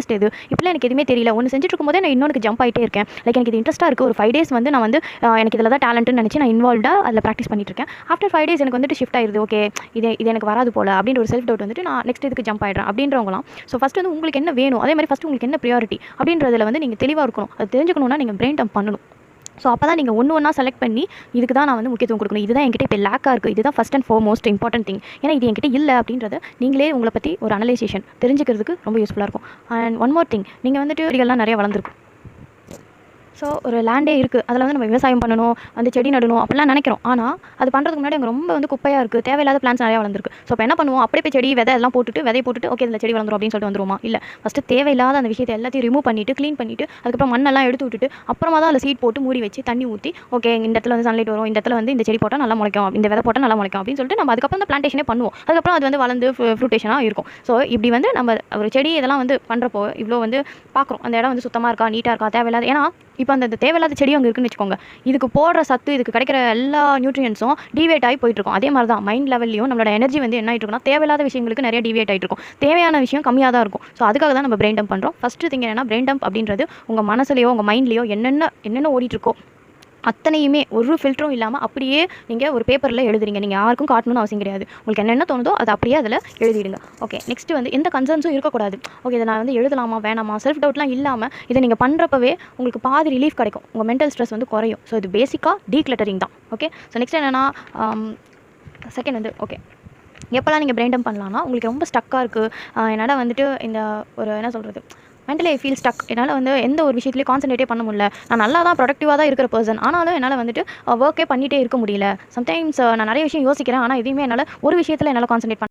Interest எது, இப்போலாம் எனக்கு எதுவுமே தெரியல, ஒன்று செஞ்சுட்டு இருக்கும்போதே நான் இன்னொன்று ஜம்ப் ஆகிட்டே இருக்கேன். லைக் எனக்கு இது இன்ட்ரெஸ்ட்டாக இருக்குது, ஒரு 5 டேஸ் வந்து நான் வந்து எனக்கு இதில் தான் டேலண்ட்னு நினச்சி நான் இன்வால்வ்டாக அதில் ப்ராக்டிஸ் பண்ணிட்டு இருக்கேன். ஆஃப்டர் 5 டேஸ் எனக்கு வந்துட்டு ஷிஃப்ட் ஆயிருது. ஓகே, இது எனக்கு வராது போல அப்படின்ற ஒரு செல்ஃப் டவுட் வந்துட்டு நான் நெக்ஸ்ட் இதுக்கு ஜம்ப் ஆகிடுறேன் அப்படின்றவங்களாம். ஸோ ஃபஸ்ட் வந்து உங்களுக்கு என்ன வேணும், அதே மாதிரி ஃபஸ்ட்டு உங்களுக்கு என்ன ப்ரியாரிட்டி அப்படின்றதுல வந்து நீங்கள் தெளிவாக இருக்கணும். அது தெரிஞ்சுக்கணுன்னா நீங்கள் பிரெயின் டம்ப் பண்ணணும். ஸோ அப்போ தான் நீங்கள் ஒன்று செலக்ட் பண்ணி இதுக்கு தான் நான் வந்து முக்கியத்துவம் கொடுக்கணும், இதுதான் என்கிட்ட இப்போ லேக்காக இருக்குது, இதுதான் first and foremost important thing, ஏன்னா இது என்கிட்ட இல்லை அப்படின்றத நீங்களே உங்களை பற்றி ஒரு அனலைசேஷன் தெரிஞ்சுக்கிறதுக்கு ரொம்ப யூஸ்ஃபுல்லாக இருக்கும். அண்ட் ஒன் மோர் திங், நீங்கள் வந்துட்டு செடிகள்லாம் நிறைய வளர்ந்துருக்கும். ஸோ ஒரு லேண்டே இருக்குது, அதில் வந்து நம்ம விவசாயம் பண்ணணும், வந்து செடி நடணும் அப்படிலாம் நினைக்கிறோம். ஆனால் அது பண்ணுறதுக்கு முன்னாடி அங்கே ரொம்ப வந்து குப்பையாக இருக்குது, தேவையில்லாத பிளான்ஸ் நிறையா வளர்ந்துருக்கு. ஸோ இப்போ என்ன பண்ணுவோம், அப்படியே போய் செடி விதை எல்லாம் விதை போட்டுட்டு ஓகே இதில் செடி வளர்ந்துரும் அப்படின்னு சொல்லிட்டு வந்துருமா? இல்லை, ஃபஸ்ட்டு தேவையில்லாத அந்த விஷயத்தை எல்லாத்தையும் ரிமூவ் பண்ணிவிட்டு க்ளீன் பண்ணிவிட்டு அதுக்கப்புறம் மண்ணெல்லாம் எடுத்து விட்டுட்டு அப்புறமா தான் அதில் சீட் போட்டு மூடி வச்சு தண்ணி ஊற்றி ஓகே இந்த இடத்துல வந்து சன்லைட் வரும், இந்த இடத்துல வந்து இந்த செடி போட்டால் நல்லா முளைக்கும், இந்த விதை போட்டால் நல்லா முளைக்கும் அப்படின்னு சொல்லிட்டு நம்ம அதுக்கப்புறம் அந்த பிளான்டேஷனே பண்ணுவோம். அதுக்கப்புறம் அது வந்து வளர்ந்து ஃப்ரூட்டேஷனாக இருக்கும். ஸோ இப்படி வந்து நம்ம ஒரு செடி இதெல்லாம் வந்து பண்ணுறப்போ இவ்வளோ வந்து பார்க்குறோம், அந்த இடம் வந்து சுத்தமாக இருக்கா, நீட்டாக இருக்கா, தேவையில்லாத, ஏன்னா இப்போ அந்த தேவையில்லாத செடி அங்கே இருக்குன்னு வச்சுக்கோங்க, இதுக்கு போடுற சத்து, இதுக்கு கிடைக்கிற எல்லா நியூட்ரியன்ஸும் டிவேட் ஆகி போயிட்டு இருக்கும். அதே மாதிரி தான் மைண்ட் லெவல்லையும் நம்மளோட எனர்ஜி வந்து என்ன ஆகிட்டு இருக்குன்னா தேவையில்லாத விஷயங்களுக்கு நிறைய டிவேட் ஆகிட்டு இருக்கும், தேவையான விஷயம் கம்மியாக தான் இருக்கும். ஸோ அதுக்காக தான் நம்ம பிரெயின் டம்ப் பண்ணுறோம். ஃபஸ்ட்டு திங் என்னன்னா, பிரெயின் டம்ப் அப்படின்றது உங்கள் மனசுலையோ உங்கள் மைண்ட்லையோ என்னென்ன ஓடிட்டு இருக்கோ அத்தனையுமே ஒரு ஃபில்டரும் இல்லாமல் அப்படியே நீங்கள் ஒரு பேப்பரில் எழுதுறீங்க. நீங்கள் யாருக்கும் காட்டணும்னு அவசியம் கிடையாது. உங்களுக்கு என்னென்ன தோணுதோ அதை அப்படியே அதில் எழுதிடுங்க. ஓகே, நெக்ஸ்ட்டு வந்து எந்த கன்சர்ன்ஸும் இருக்கக்கூடாது. ஓகே, இதை நான் வந்து எழுதலாமா வேணாமா, செல்ஃப் டவுட்லாம் இல்லாமல் இதை நீங்கள் பண்ணுறப்பவே உங்களுக்கு பாதி ரிலீஃப் கிடைக்கும், உங்கள் மென்டல் ஸ்ட்ரெஸ் வந்து குறையும். ஸோ இது பேசிக்காக டீக்ளட்டரிங் தான். ஓகே, ஸோ நெக்ஸ்ட் என்னென்னா செகண்ட் வந்து ஓகே எப்போல்லாம் நீங்கள் பிரெயின் டம்ப் பண்ணலாம்னா, உங்களுக்கு ரொம்ப ஸ்டக்காக இருக்குது, என்னால் வந்துட்டு இந்த ஒரு என்ன சொல்கிறது மென்டலி ஐ ஃபீல் ஸ்டக், என்னால் வந்து எந்த ஒரு விஷயத்துலையும் கான்சன்ட்ரேட்டே பண்ண முடியல, நான் நல்லா தான் ப்ரொடக்டிவாக தான் இருக்கிற பர்சன், ஆனாலும் என்னால் வந்துட்டு ஒர்க்கே பண்ணிகிட்டே இருக்க முடியல, சம்டைம்ஸ் நான் நிறைய விஷயம் யோசிக்கிறேன் ஆனால் எதையுமே என்னால் ஒரு விஷயத்தில் என்னால் கான்சன்ட்ரேட் பண்ண